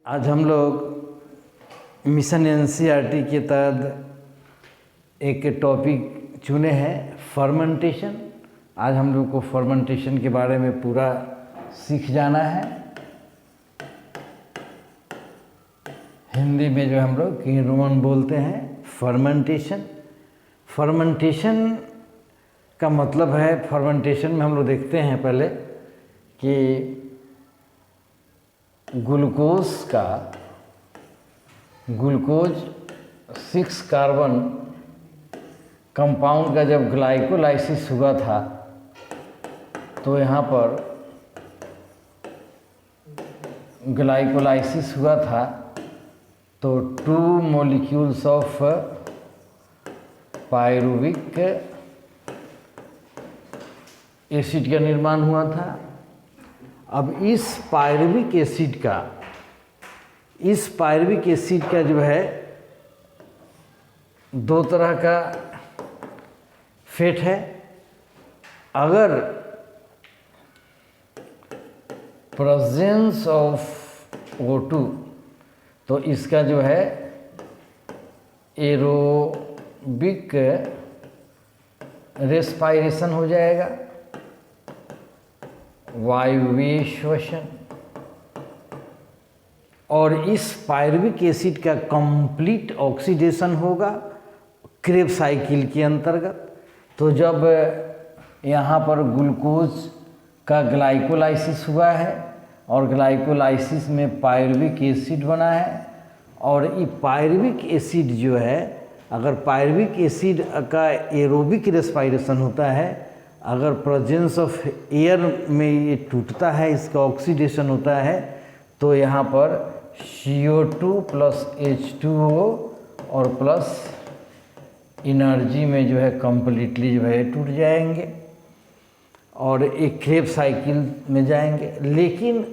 आज हम लोग मिशन एनसीईआरटी के तहत एक टॉपिक चुने हैं फर्मेंटेशन। आज हम लोग को फर्मेंटेशन के बारे में पूरा सीख जाना है। हिंदी में जो हम लोग किण्वन बोलते हैं फर्मेंटेशन। फर्मेंटेशन का मतलब है, फर्मेंटेशन में हम लोग देखते हैं पहले कि ग्लूकोज 6 कार्बन कंपाउंड का जब ग्लाइकोलाइसिस हुआ था तो यहाँ पर ग्लाइकोलाइसिस हुआ था तो 2 मॉलिक्यूल्स ऑफ पायरुविक एसिड का निर्माण हुआ था। अब इस पायरुविक एसिड का जो है 2 तरह का फेट है। अगर प्रेजेंस ऑफ O2 तो इसका जो है एरोबिक रेस्पायरेशन हो जाएगा, वायवीय श्वसन। और इस पायरुविक एसिड का कंप्लीट ऑक्सीडेशन होगा क्रेब्स साइकिल के अंतर्गत। तो जब यहाँ पर ग्लूकोज का ग्लाइकोलाइसिस हुआ है और ग्लाइकोलाइसिस में पायरुविक एसिड बना है, और ये पायरुविक एसिड जो है, अगर पायरुविक एसिड का एरोबिक रेस्पायरेशन होता है, अगर प्रेजेंस ऑफ एयर में ये टूटता है, इसका ऑक्सीडेशन होता है, तो यहाँ पर CO2 प्लस H2O और प्लस एनर्जी में जो है कम्प्लीटली जो है टूट जाएंगे और एक क्रेब्स साइकिल में जाएंगे। लेकिन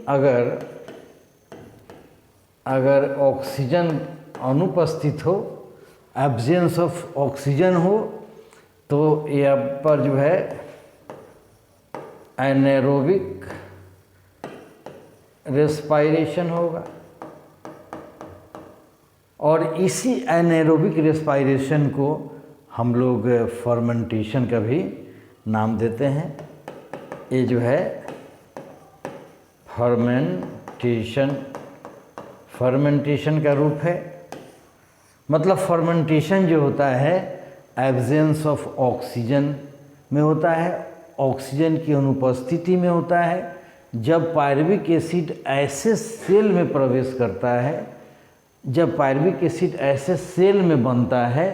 अगर ऑक्सीजन अनुपस्थित हो, एब्सेंस ऑफ ऑक्सीजन हो, तो यहाँ पर जो है एनारोबिक रेस्पायरेशन होगा। और इसी एनारोबिक रेस्पायरेशन को हम लोग फर्मेंटेशन का भी नाम देते हैं। ये जो है फर्मेंटेशन का रूप है। मतलब फर्मेंटेशन जो होता है एब्सेंस ऑफ ऑक्सीजन में होता है, ऑक्सीजन की अनुपस्थिति में होता है। जब पायरुविक एसिड ऐसे सेल में प्रवेश करता है, जब पायरुविक एसिड ऐसे सेल में बनता है,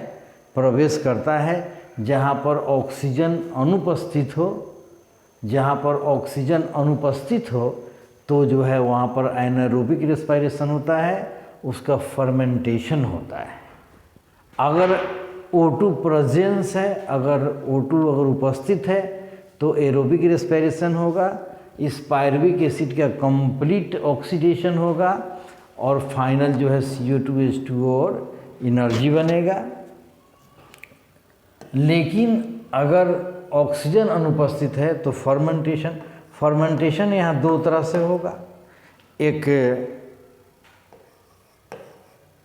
प्रवेश करता है जहाँ पर ऑक्सीजन अनुपस्थित हो, जहाँ पर ऑक्सीजन अनुपस्थित हो, तो जो है वहाँ पर एनारोबिक रेस्पायरेशन होता है, उसका फर्मेंटेशन होता है। अगर O2 प्रेजेंस है, अगर O2 अगर उपस्थित है तो एरोबिक रेस्पायरेशन होगा, इस पायरुविक एसिड का कंप्लीट ऑक्सीडेशन होगा और फाइनल जो है CO2 H2O और एनर्जी बनेगा। लेकिन अगर ऑक्सीजन अनुपस्थित है तो फर्मेंटेशन यहाँ 2 तरह से होगा। एक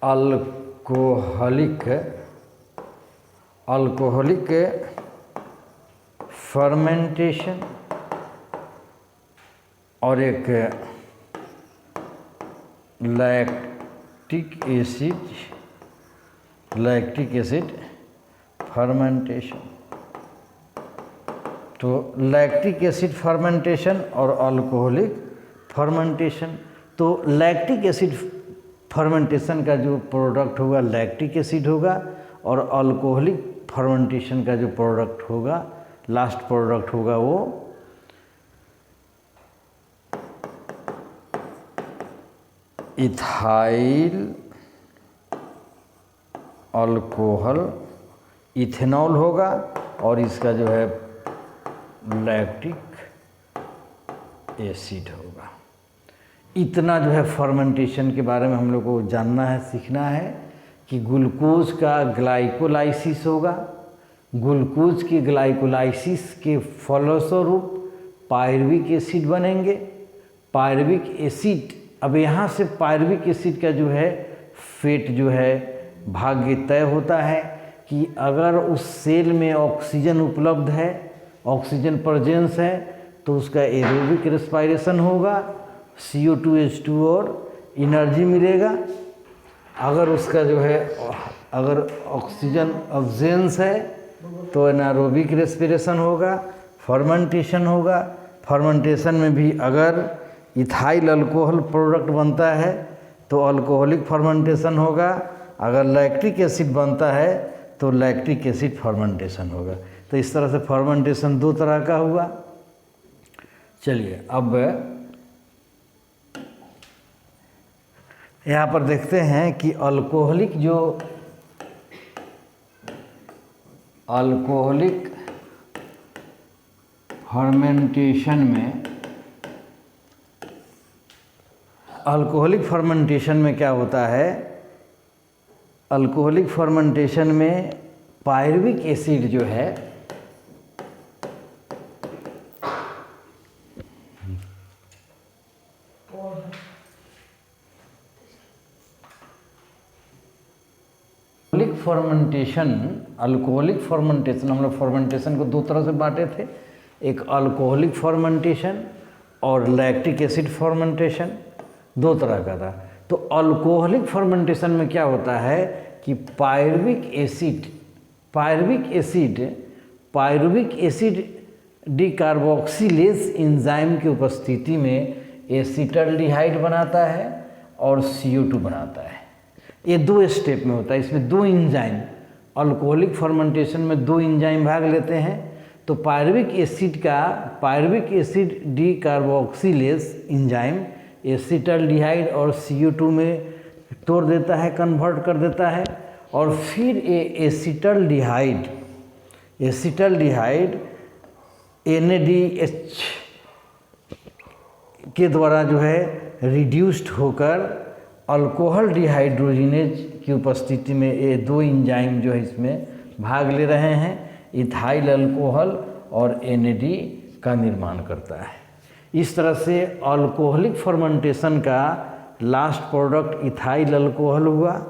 अल्कोहलिक फर्मेंटेशन और एक लैक्टिक एसिड फर्मेंटेशन। तो लैक्टिक एसिड फर्मेंटेशन और अल्कोहलिक फर्मेंटेशन। तो लैक्टिक एसिड फर्मेंटेशन का जो प्रोडक्ट होगा लैक्टिक एसिड होगा, और अल्कोहलिक फर्मेंटेशन का जो प्रोडक्ट होगा, लास्ट प्रोडक्ट होगा, वो इथाइल अल्कोहल इथेनॉल होगा, और इसका जो है लैक्टिक एसिड होगा। इतना जो है फर्मेंटेशन के बारे में हम लोग को जानना है, सीखना है कि ग्लूकोज का ग्लाइकोलाइसिस होगा, ग्लूकोज के ग्लाइकोलाइसिस के फलस्वरूप पायरुविक एसिड बनेंगे। पायरुविक एसिड अब यहाँ से पायरुविक एसिड का जो है फेट जो है भाग्य तय होता है कि अगर उस सेल में ऑक्सीजन उपलब्ध है, ऑक्सीजन प्रेजेंस है, तो उसका एरोबिक रेस्पायरेशन होगा, CO2H2 और एनर्जी मिलेगा। अगर उसका जो है अगर ऑक्सीजन अब्सेंस है तो एनारोबिक रेस्पिरेशन होगा, फर्मेंटेशन होगा। फर्मेंटेशन में भी अगर इथाइल अल्कोहल प्रोडक्ट बनता है तो अल्कोहलिक फर्मेंटेशन होगा, अगर लैक्टिक एसिड बनता है तो लैक्टिक एसिड फर्मेंटेशन होगा। तो इस तरह से फर्मेंटेशन दो तरह का हुआ। चलिए अब यहाँ पर देखते हैं कि अल्कोहलिक फर्मेंटेशन में क्या होता है। अल्कोहलिक फर्मेंटेशन में पायरुविक एसिड जो है अल्कोहलिक फर्मेंटेशन हम लोग फर्मेंटेशन को दो तरह से बांटे थे, एक अल्कोहलिक फर्मेंटेशन और लैक्टिक एसिड फर्मेंटेशन, दो तरह का था। तो अल्कोहलिक फर्मेंटेशन में क्या होता है कि पायरुविक एसिड डिकार्बोक्सिलेज एंजाइम की उपस्थिति में एसिटाल्डिहाइड बनाता है और CO2 बनाता है। ये दो स्टेप में होता है, इसमें दो एंजाइम, अल्कोहलिक फर्मेंटेशन में दो एंजाइम भाग लेते हैं। तो पायरुविक एसिड डिकार्बोक्सिलेज एंजाइम एसिटाल्डिहाइड और CO2 में तोड़ देता है, कन्वर्ट कर देता है, और फिर ये एसिटाल्डिहाइड NADH के द्वारा जो है रिड्यूस्ड होकर अल्कोहल डिहाइड्रोजिनेज की उपस्थिति में ये दो एंजाइम जो है इसमें भाग ले रहे हैं, इथाइल अल्कोहल और NAD का निर्माण करता है। इस तरह से अल्कोहलिक फर्मेंटेशन का लास्ट प्रोडक्ट इथाइल अल्कोहल हुआ।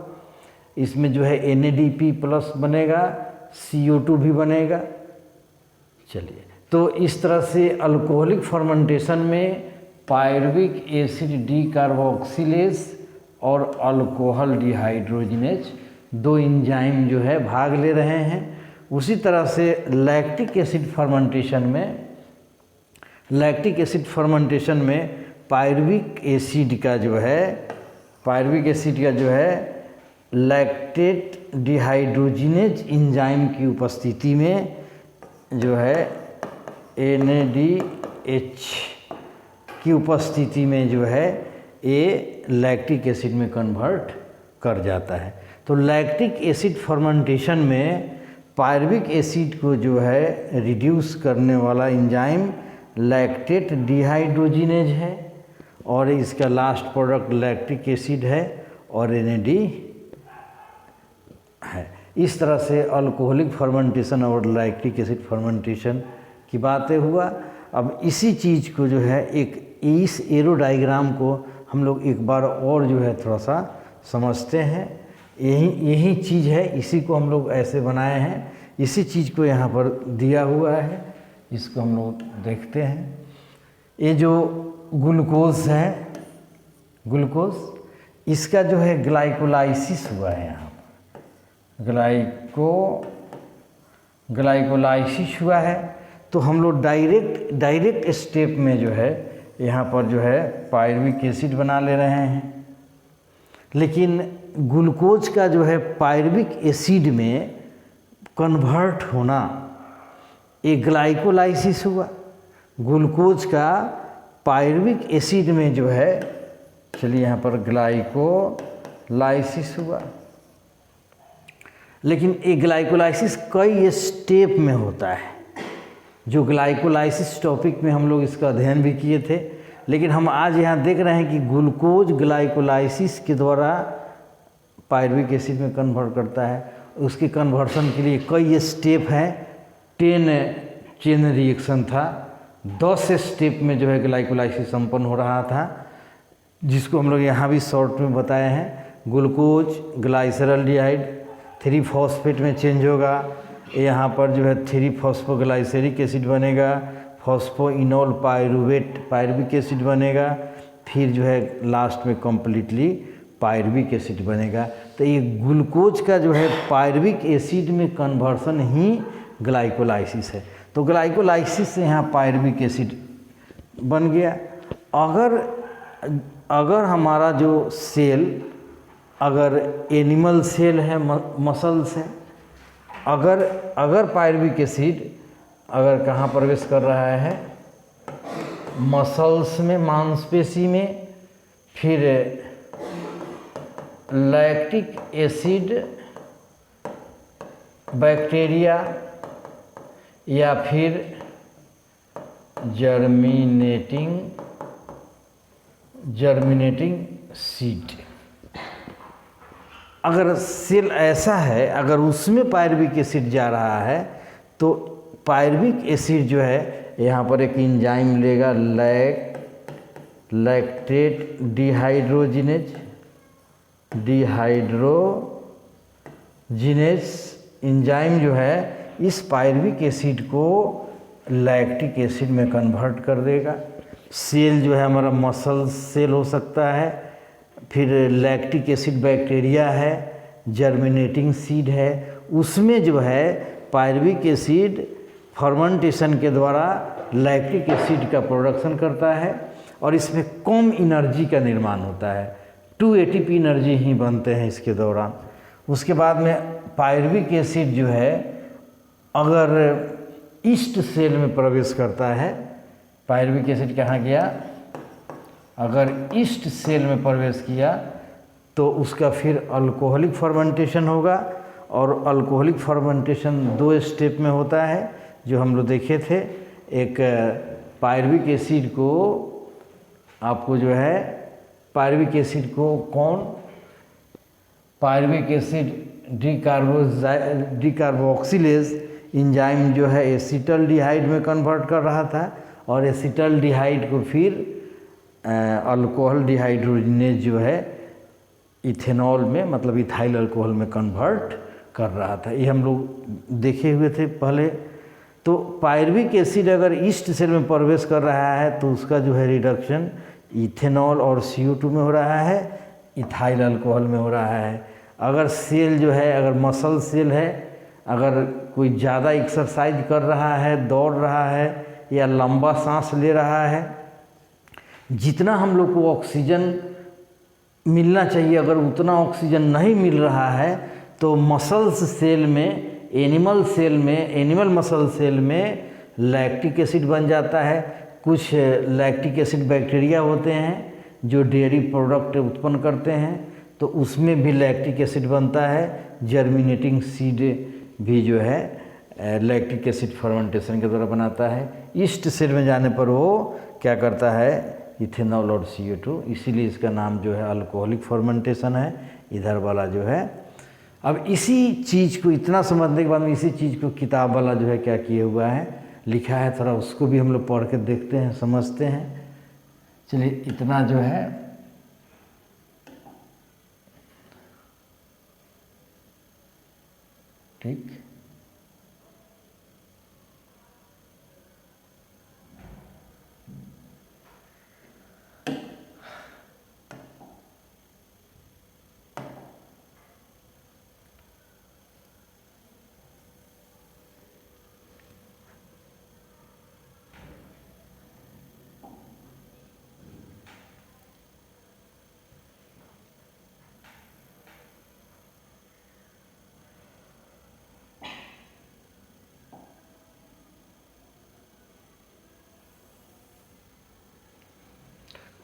इसमें जो है NADP प्लस बनेगा, CO2 भी बनेगा। चलिए, तो इस तरह से अल्कोहलिक फर्मेंटेशन में पायरुविक एसिड डिकार्बोक्सिलेज और अल्कोहल डिहाइड्रोजिनेज दो एंजाइम जो है भाग ले रहे हैं। उसी तरह से लैक्टिक एसिड फर्मेंटेशन में पायरुविक एसिड का जो है लैक्टेट डिहाइड्रोजिनेज एंजाइम की उपस्थिति में जो है NADH की उपस्थिति में जो है ये लैक्टिक एसिड में कन्वर्ट कर जाता है। तो लैक्टिक एसिड फर्मेंटेशन में पायरुविक एसिड को जो है रिड्यूस करने वाला एंजाइम लैक्टेट डिहाइड्रोजिनेज है और इसका लास्ट प्रोडक्ट लैक्टिक एसिड है और NAD है। इस तरह से अल्कोहलिक फर्मेंटेशन और लैक्टिक एसिड फर्मेंटेशन की बातें हुआ। अब इसी चीज़ को जो है इस एरो डायग्राम को हम लोग एक बार और जो है थोड़ा सा समझते हैं। यही चीज़ है, इसी को हम लोग ऐसे बनाए हैं, इसी चीज़ को यहाँ पर दिया हुआ है, इसको हम लोग देखते हैं। ये जो ग्लूकोज है, इसका जो है ग्लाइकोलाइसिस हुआ है, यहाँ ग्लाइकोलाइसिस हुआ है। तो हम लोग डायरेक्ट स्टेप में जो है यहाँ पर जो है पायरुविक एसिड बना ले रहे हैं, लेकिन ग्लूकोज का जो है पायरुविक एसिड में कन्वर्ट होना एक ग्लाइकोलाइसिस हुआ। ग्लूकोज का पायरुविक एसिड में जो है, चलिए यहाँ पर ग्लाइकोलाइसिस हुआ, लेकिन एक ग्लाइकोलाइसिस कई स्टेप में होता है। जो ग्लाइकोलाइसिस टॉपिक में हम लोग इसका अध्ययन भी किए थे, लेकिन हम आज यहाँ देख रहे हैं कि ग्लूकोज ग्लाइकोलाइसिस के द्वारा पायरुविक एसिड में कन्वर्ट करता है। उसके कन्वर्सन के लिए कई स्टेप हैं, 10 चेन रिएक्शन था, 10 स्टेप में जो है ग्लाइकोलाइसिस संपन्न हो रहा था। जिसको हम लोग यहाँ भी शॉर्ट में बताए हैं। ग्लूकोज ग्लाइसरल्डिहाइड 3 फॉस्फेट में चेंज होगा, यहाँ पर जो है 3 फॉस्फोग्लाइसेरिक एसिड बनेगा, फॉस्फोइनोल पायरुवेट पायरुविक एसिड बनेगा, फिर जो है लास्ट में कम्प्लीटली पायरुविक एसिड बनेगा। तो ये ग्लूकोज का जो है पायरुविक एसिड में कन्वर्सन ही ग्लाइकोलाइसिस है। तो ग्लाइकोलाइसिस से यहाँ पायरुविक एसिड बन गया। अगर हमारा जो सेल अगर एनिमल सेल है, मसल्स है, अगर पायरुविक एसिड अगर कहाँ प्रवेश कर रहा है, मसल्स में, मांसपेशी में, फिर लैक्टिक एसिड बैक्टीरिया या फिर जर्मिनेटिंग सीड, अगर सेल ऐसा है, अगर उसमें पायरुविक एसिड जा रहा है तो पायरुविक एसिड जो है यहाँ पर एक एंजाइम लेगा, लैक्टेट डिहाइड्रोजिनेज एंजाइम जो है इस पायरुविक एसिड को लैक्टिक एसिड में कन्वर्ट कर देगा। सेल जो है हमारा मसल सेल हो सकता है, फिर लैक्टिक एसिड बैक्टीरिया है, जर्मिनेटिंग सीड है, उसमें जो है पायरुविक एसिड फर्मेंटेशन के द्वारा लैक्टिक एसिड का प्रोडक्शन करता है और इसमें कम एनर्जी का निर्माण होता है, 2 एटीपी एनर्जी ही बनते हैं इसके दौरान। उसके बाद में पायरुविक एसिड जो है अगर ईस्ट सेल में प्रवेश करता है, पायरुविक एसिड कहाँ गया, अगर ईस्ट सेल में प्रवेश किया तो उसका फिर अल्कोहलिक फर्मेंटेशन होगा। और अल्कोहलिक फर्मेंटेशन 2 स्टेप में होता है जो हम लोग देखे थे। एक पायरुविक एसिड को आपको जो है पायरुविक एसिड को पायरुविक एसिड डिकार्बोक्सिलेज एंजाइम जो है एसिटल्डिहाइड में कन्वर्ट कर रहा था और एसिटल्डिहाइड को फिर अल्कोहल डिहाइड्रोजिनेज जो है इथेनॉल में, मतलब इथाइल अल्कोहल में कन्वर्ट कर रहा था। ये हम लोग देखे हुए थे पहले। तो पायरुविक एसिड अगर ईस्ट सेल में प्रवेश कर रहा है तो उसका जो है रिडक्शन इथेनॉल और CO2 में हो रहा है, इथाइल अल्कोहल में हो रहा है। अगर सेल जो है, अगर मसल सेल है, अगर कोई ज़्यादा एक्सरसाइज कर रहा है, दौड़ रहा है या लंबा सांस ले रहा है, जितना हम लोग को ऑक्सीजन मिलना चाहिए अगर उतना ऑक्सीजन नहीं मिल रहा है तो मसल्स सेल में, एनिमल मसल सेल में लैक्टिक एसिड बन जाता है। कुछ लैक्टिक एसिड बैक्टीरिया होते हैं जो डेयरी प्रोडक्ट उत्पन्न करते हैं, तो उसमें भी लैक्टिक एसिड बनता है। जर्मिनेटिंग सीड भी जो है लैक्टिक एसिड फर्मेंटेशन के द्वारा बनाता है। ईस्ट सेल में जाने पर वो क्या करता है, इथेनॉल और CO2, इसीलिए इसका नाम जो है अल्कोहलिक फर्मेंटेशन है। इधर वाला जो है, अब इसी चीज़ को इतना समझने के बाद में इसी चीज़ को किताब वाला जो है क्या किया हुआ है, लिखा है, थोड़ा उसको भी हम लोग पढ़ के देखते हैं, समझते हैं। चलिए इतना जो है ठीक।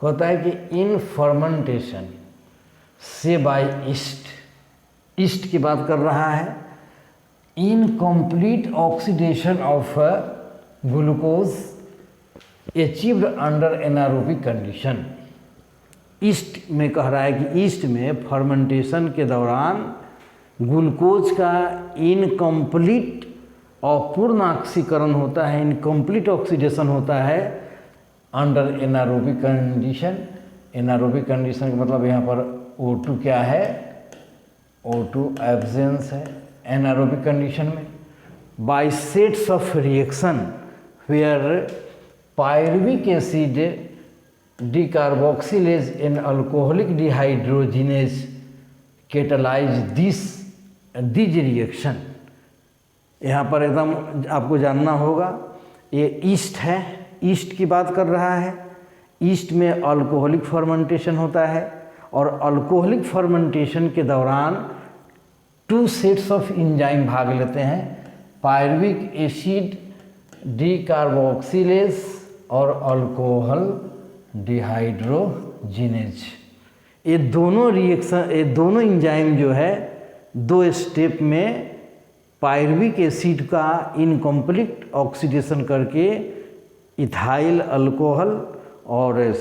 होता है कि इन फर्मेंटेशन से बाय ईस्ट की बात कर रहा है, in complete oxidation of glucose achieved under anaerobic condition. East में कह रहा है कि ईस्ट में फर्मेंटेशन के दौरान ग्लूकोज का इनकम्प्लीट अपूर्ण ऑक्सीकरण होता है, इनकम्प्लीट ऑक्सीडेशन होता है under anaerobic condition. Anaerobic condition का मतलब यहाँ पर O2 क्या है, O2 एब्सेंस है एनारोबिक कंडीशन में। By sets of reaction where pyruvic acid decarboxylase and alcoholic dehydrogenase catalyse this reaction. यहाँ पर एकदम आपको जानना होगा, ये ईस्ट है, ईस्ट की बात कर रहा है। ईस्ट में अल्कोहलिक फर्मेंटेशन होता है और अल्कोहलिक फर्मेंटेशन के दौरान 2 सेट्स ऑफ एंजाइम भाग लेते हैं, पायरुविक एसिड डिकार्बोक्सिलेज और अल्कोहल डिहाइड्रोजिनेज। ये दोनों रिएक्शन, ये दोनों एंजाइम जो है 2 स्टेप में पायरुविक एसिड का इनकम्प्लीट ऑक्सीडेशन करके इथाइल अल्कोहल और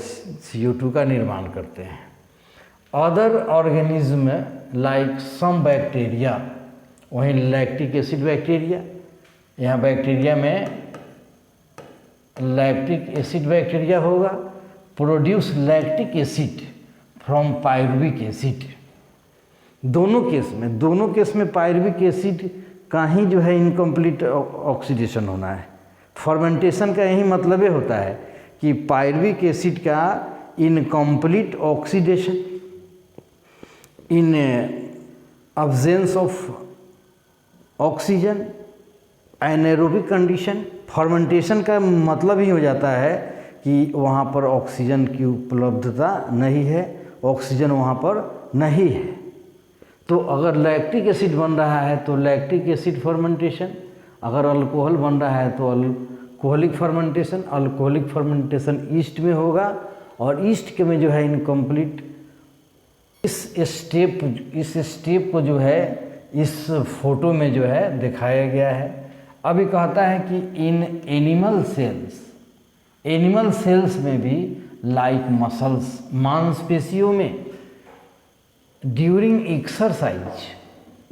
CO2 का निर्माण करते हैं। Other organism like some bacteria, वहीं लैक्टिक एसिड बैक्टीरिया, यहाँ बैक्टीरिया में लैक्टिक एसिड बैक्टीरिया होगा, produce lactic acid from pyruvic acid. दोनों केस में पायरुविक एसिड का ही जो है इनकम्प्लीट ऑक्सीडेशन होना है। फर्मेंटेशन का यही मतलब होता है कि पायरुविक एसिड का incomplete oxidation in absence of oxygen anaerobic condition. Fermentation का मतलब ही हो जाता है कि वहाँ पर ऑक्सीजन की उपलब्धता नहीं है, ऑक्सीजन वहाँ पर नहीं है। तो अगर लैक्टिक एसिड बन रहा है तो लैक्टिक एसिड फर्मेंटेशन, अगर अल्कोहल बन रहा है तो alcoholic fermentation. Alcoholic fermentation east में होगा और ईस्ट के में जो है इनकम्प्लीट। इस स्टेप को जो है इस फोटो में जो है दिखाया गया है। अभी कहता है कि इन एनिमल सेल्स में भी लाइक मसल्स, मांसपेशियों में ड्यूरिंग एक्सरसाइज,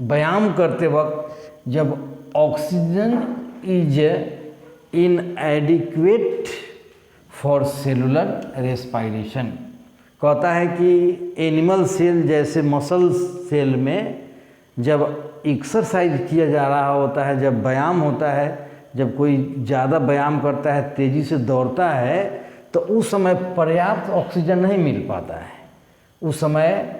व्यायाम करते वक्त जब oxygen is इनएडिक्वेट for cellular respiration, कहता है कि एनिमल सेल जैसे मसल सेल में जब एक्सरसाइज किया जा रहा होता है, जब व्यायाम होता है, जब कोई ज़्यादा व्यायाम करता है, तेज़ी से दौड़ता है, तो उस समय पर्याप्त ऑक्सीजन नहीं मिल पाता है। उस समय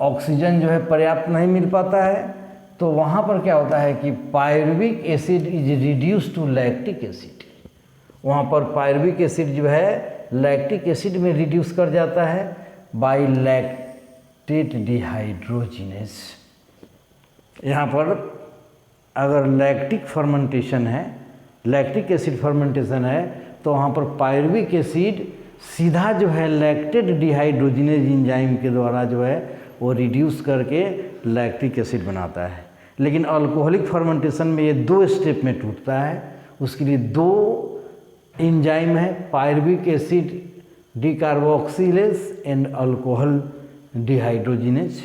ऑक्सीजन जो है पर्याप्त नहीं मिल पाता है, तो वहाँ पर क्या होता है कि pyruvic acid is reduce to lactic acid. वहाँ पर पायरुविक एसिड जो है लैक्टिक एसिड में रिड्यूस कर जाता है बाय लैक्टेट डिहाइड्रोजिनेज। यहाँ पर अगर लैक्टिक फर्मेंटेशन है, लैक्टिक एसिड फर्मेंटेशन है, तो वहाँ पर पायरुविक एसिड सीधा जो है लैक्टेट डिहाइड्रोजिनेज एंजाइम के द्वारा जो है वो रिड्यूस करके लैक्टिक एसिड बनाता है। लेकिन अल्कोहलिक फर्मेंटेशन में ये 2 स्टेप में टूटता है। उसके लिए 2 एंजाइम है, pyruvic acid decarboxylase and alcohol dehydrogenase.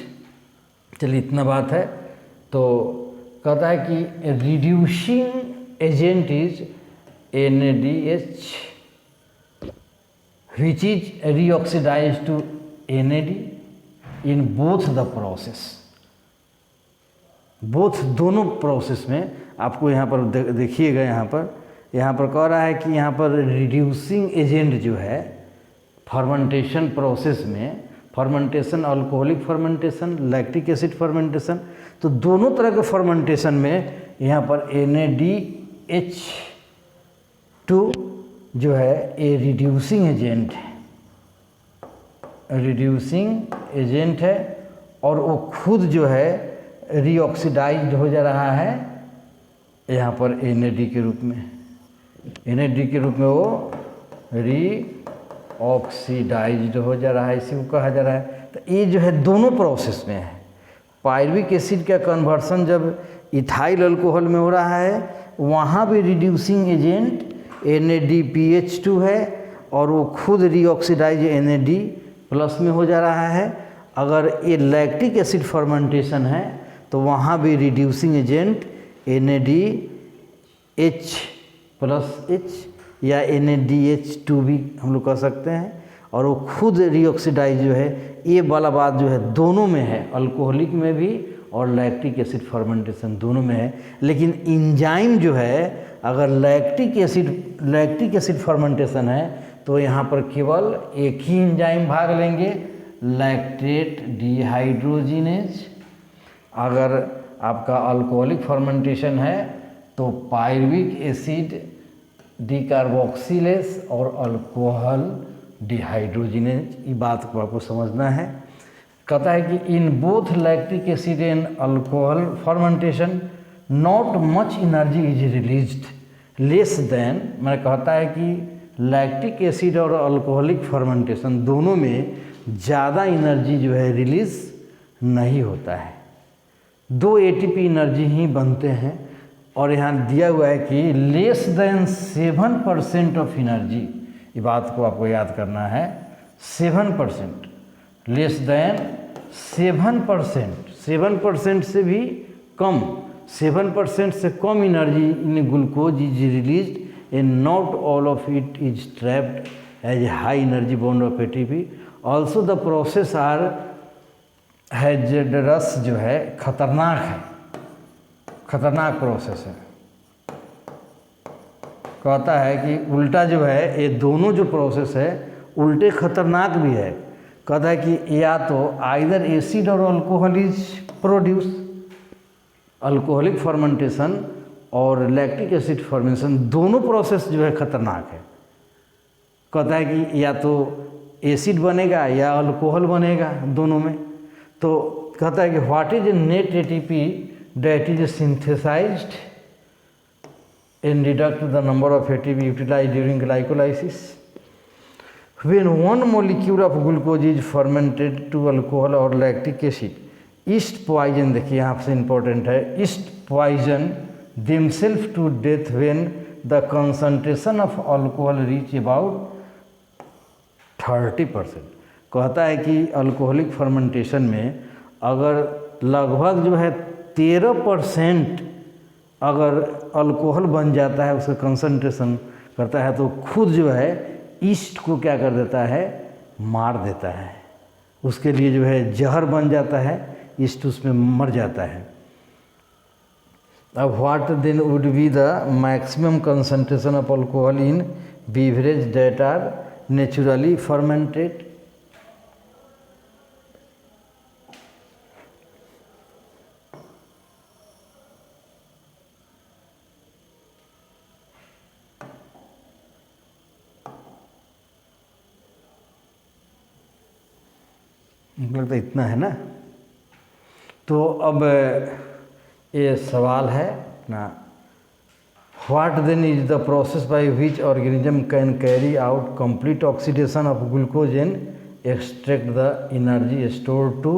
चलिए इतना बात है। तो कहता है कि reducing agent is NADH which is reoxidized to NAD in both the process. दोनों प्रोसेस में आपको यहाँ पर देखिएगा, यहाँ पर कह रहा है कि यहाँ पर रिड्यूसिंग एजेंट जो है फर्मेंटेशन प्रोसेस में, fermentation alcoholic fermentation, lactic acid fermentation, तो दोनों तरह के फर्मेंटेशन में यहाँ पर NADH2 जो है ये रिड्यूसिंग एजेंट है और वो खुद जो है रीऑक्सीडाइज्ड हो जा रहा है यहाँ पर NAD के रूप में वो रीऑक्सीडाइज्ड हो जा रहा है, इसी को कहा जा रहा है। तो ये जो है दोनों प्रोसेस में है। पायरुविक एसिड का कन्वर्सन जब इथाइल अल्कोहल में हो रहा है, वहाँ भी रिड्यूसिंग एजेंट NADPH2 है और वो खुद रीऑक्सीडाइज NAD प्लस में हो जा रहा है। अगर ये लैक्टिक एसिड फर्मेंटेशन है तो वहाँ भी रिड्यूसिंग एजेंट NADH+H या NADH2 भी हम लोग कह सकते हैं, और वो खुद रीऑक्सीडाइज जो है, ये वाला बात जो है दोनों में है, अल्कोहलिक में भी और लैक्टिक एसिड फर्मेंटेशन दोनों में है। लेकिन इंजाइम जो है, अगर लैक्टिक एसिड फर्मेंटेशन है तो यहाँ पर केवल एक ही इंजाइम भाग लेंगे, लैक्टेट डिहाइड्रोजिनेज। अगर आपका अल्कोहलिक फर्मेंटेशन है तो पायरुविक एसिड डिकार्बोक्सिलेज और अल्कोहल डिहाइड्रोजिनेज। ये बात को आपको समझना है। कहता है कि in both lactic acid and alcohol fermentation not much energy is released less than, मैं कहता है कि लैक्टिक एसिड और अल्कोहलिक फर्मेंटेशन दोनों में ज़्यादा एनर्जी जो है रिलीज नहीं होता है, 2 ATP एनर्जी ही बनते हैं। और यहाँ दिया हुआ है कि लेस देन 7% ऑफ एनर्जी, ये बात को आपको याद करना है, 7%, लेस देन 7% से भी कम, 7% से कम energy in glucose is released and not all of it is trapped as high energy bond of ATP। Also the process are hazardous, जो है खतरनाक है, खतरनाक प्रोसेस है। कहता है कि उल्टा जो है, ये दोनों जो प्रोसेस है उल्टे खतरनाक भी है। कहता है कि या तो आइदर एसिड और alcohol is produce, alcoholic fermentation और लैक्टिक एसिड फर्मेंटेशन दोनों प्रोसेस जो है खतरनाक है। कहता है कि या तो एसिड बनेगा या अल्कोहल बनेगा दोनों में। तो कहता है कि what is net ATP that is synthesized and reduct the number of ATP utilized during glycolysis. When one molecule of glucose is fermented to alcohol or lactic acid, yeast poison, देखिए यहाँ से इम्पोर्टेंट है, yeast poison themselves to death when the concentration of alcohol reach about 30%। कहता है कि alcoholic fermentation में अगर लगभग जो है 13% अगर अल्कोहल बन जाता है, उसका कंसंट्रेशन करता है, तो खुद जो है ईस्ट को क्या कर देता है, मार देता है। उसके लिए जो है जहर बन जाता है, ईस्ट उसमें मर जाता है। अब what then would be the maximum concentration of alcohol in beverage that are naturally fermented. लगता इतना है ना। तो अब ये सवाल है ना, what then is the process by which organism can carry out complete oxidation of glucose and extract the energy store to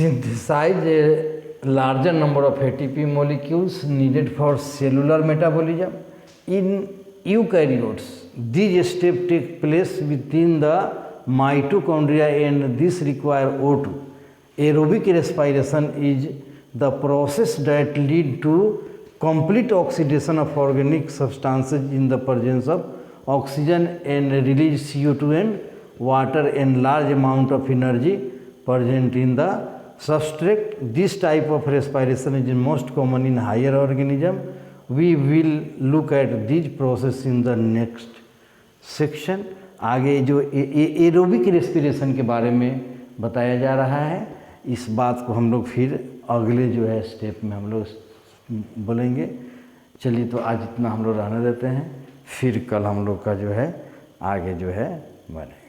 synthesize a larger number of ATP molecules needed for cellular metabolism. In eukaryotes, these steps take place within the mitochondria and this require O2. Aerobic respiration is the process that lead to complete oxidation of organic substances in the presence of oxygen and release CO2 and water and large amount of energy present in the substrate. This type of respiration is most common in higher organism. We will look at these process in the next section. आगे जो aerobic respiration के बारे में बताया जा रहा है, इस बात को हम लोग फिर अगले जो है स्टेप में हम लोग बोलेंगे। चलिए तो आज इतना हम लोग रहने देते हैं, फिर कल हम लोग का जो है आगे जो है बने।